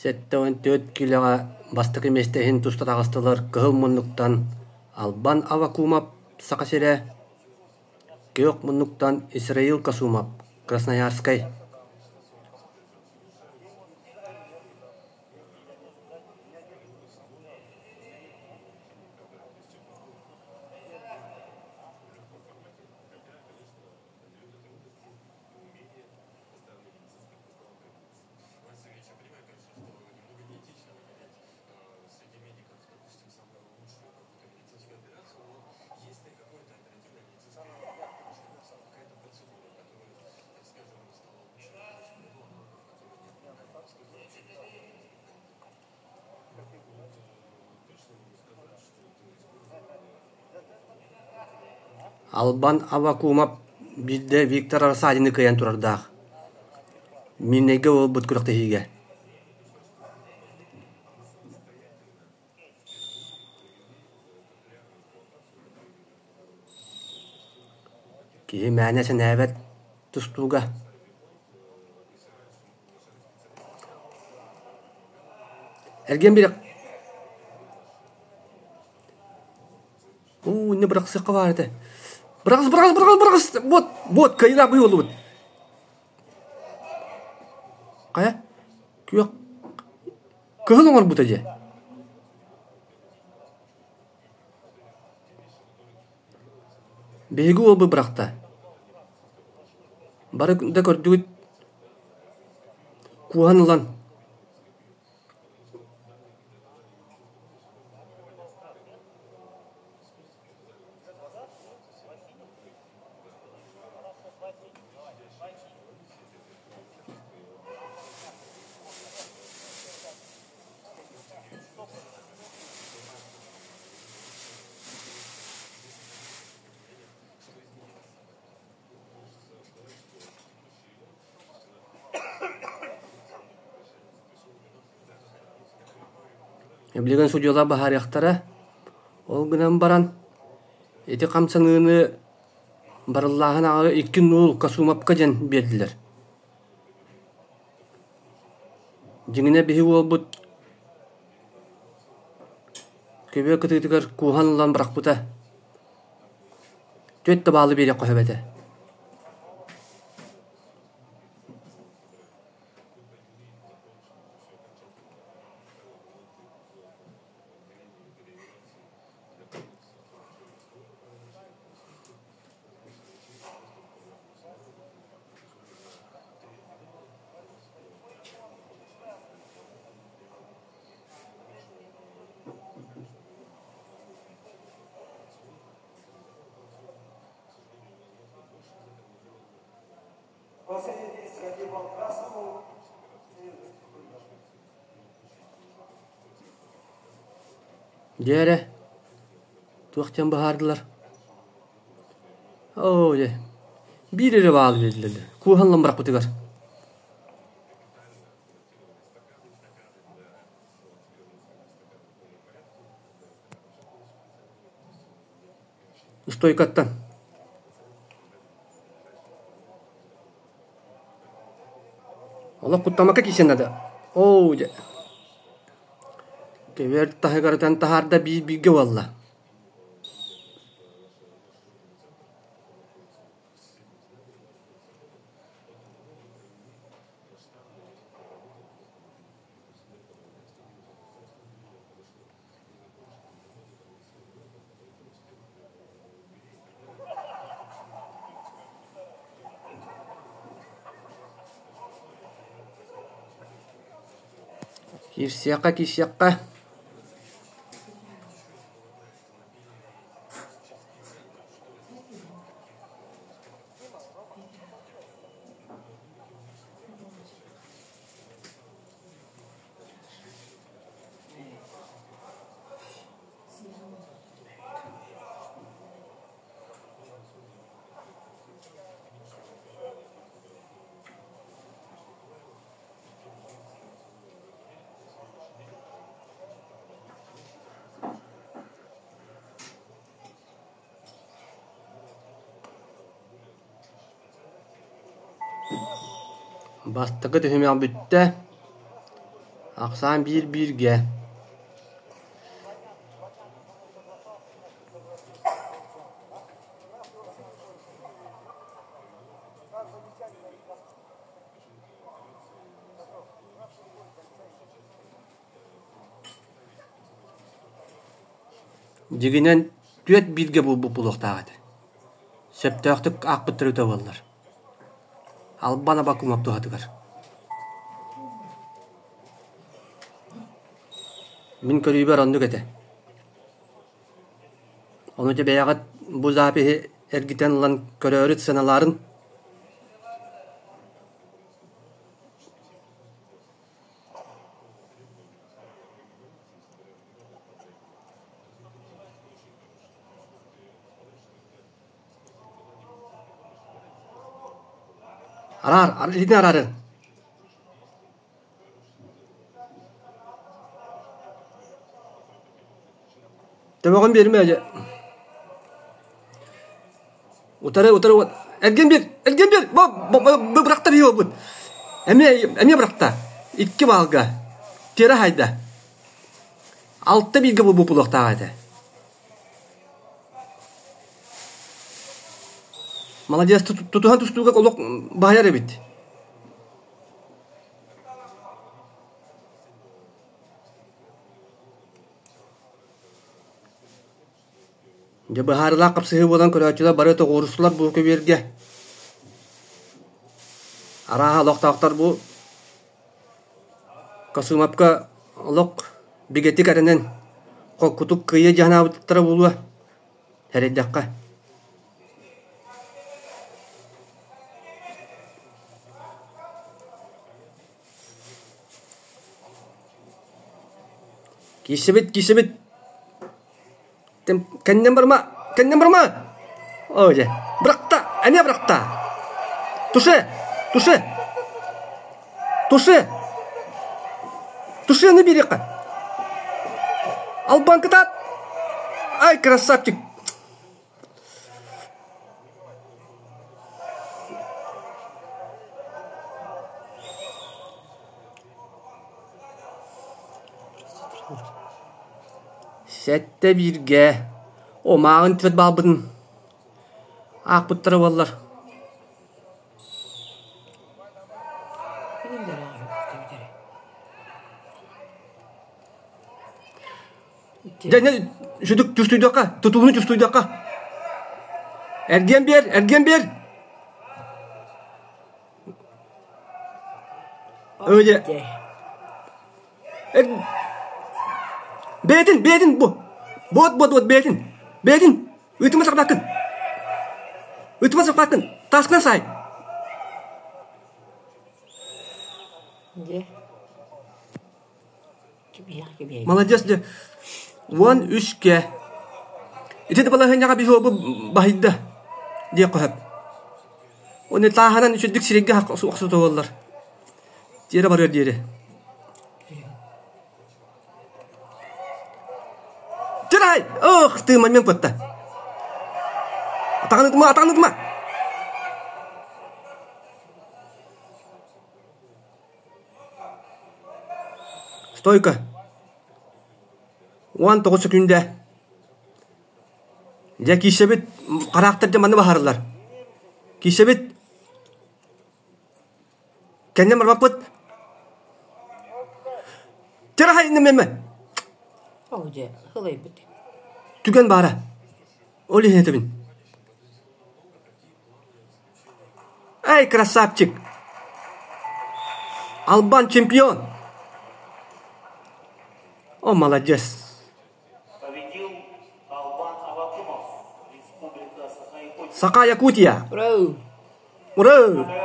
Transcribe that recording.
7-4 килоға бастық еместехін тұстарағыстылар кығыл мұнлықтан албан авакумап сақасере кеок мұнлықтан Исраил касумап Красноярскай. Албан авакумап бидде Виктор Арсадины кыян турардақ. Минеге ол бұт күріқті хиге. Кихи мәнесін әвет тұстуға. Әрген бірек. Не бірақ сыққа бар еді. Брагас. Вот, кайда бый болду. Кая? Күйек. Кыгыл оңар бұта же. Бейгі ол бұй бірақта. Бары да көрдігіт. Куғанылан. Білген судьяла бағар яқтара, ол гынан баран, еті қамсанығыны барыллағын ағы 2 нул касумапқа жан берділер. Жеңіне бейі ол бұд, көбе күтігітігер куғанылан бірақ бұта, төтті балы бере қойып әді. Дере, туақтан бағардылар. Оу, бірері бағалы берділер. Куғанлан бірақ бұтығар. Стойкаттан. Ола құттамақа кесен ады. Оу, Кевер тахыгардан тахарда биге валла. Кисяққа. Бастығы түхіме бүтті. Aksan 1-1'ge. Дегенен төт бирге бу булуктагы. Септөктүк ак битирүтө болдулар. Албана бакумап туатыгар. Мин көрүбөр ондук эте. Onu te beyagat bu zapi ergiten lan körörüt sanaların lidin ararı. Tebağın vermeye. Utarı. Ergen bir. Bu bıraktı bir yol bu. Emi bıraktı. 2 balga. Teri hayda. 6 bilgi bu bulukta hayda. Молодец, tutuhan tustuğu oluk bahayar ebit. Ya baharla kapsayı bolan köröçüler barı toğuruslar bu köberge. Araha loqtaqtar bu kasumapka loq bigeti karenen qokutuk kıyı jahnabıttara bulu. Heredakka. Kisibit. Kendim berma. Oh ya, berakta. Туши не бери-ка. Албан катат. Ай, красавчик. Сәтті бірге. О, мағын түвет балбыдың. Ақ бұттыры болар. Және жүдік жүстүйдіққа. Тұтуыны жүстүйдіққа. Әрген бер. Öyle. Beytin bu. Bot beytin. Ütüme sakın. Taskına say. Молодец de. 13'ge. İti de bala henyaga bir hobu bahidda. Diye koyup. Onu tahanan üçüddük sirigge aksu toğullar. Diğeri varıyor diğeri. Ceray! Oh, tığman men putta. Atağını tutma. Stойка. 19 секунде. Ya kişebit karakterce mana baharlar. Kişebit kendim beraput. Ceray meme. Oh je, hılay bit. Tügen bara. Oli hetemin. Ey krasavчик. Alban чемпион. О, молодец. Победил Албан Авакумов, Республика Саха-Якутия. Браво. Ура!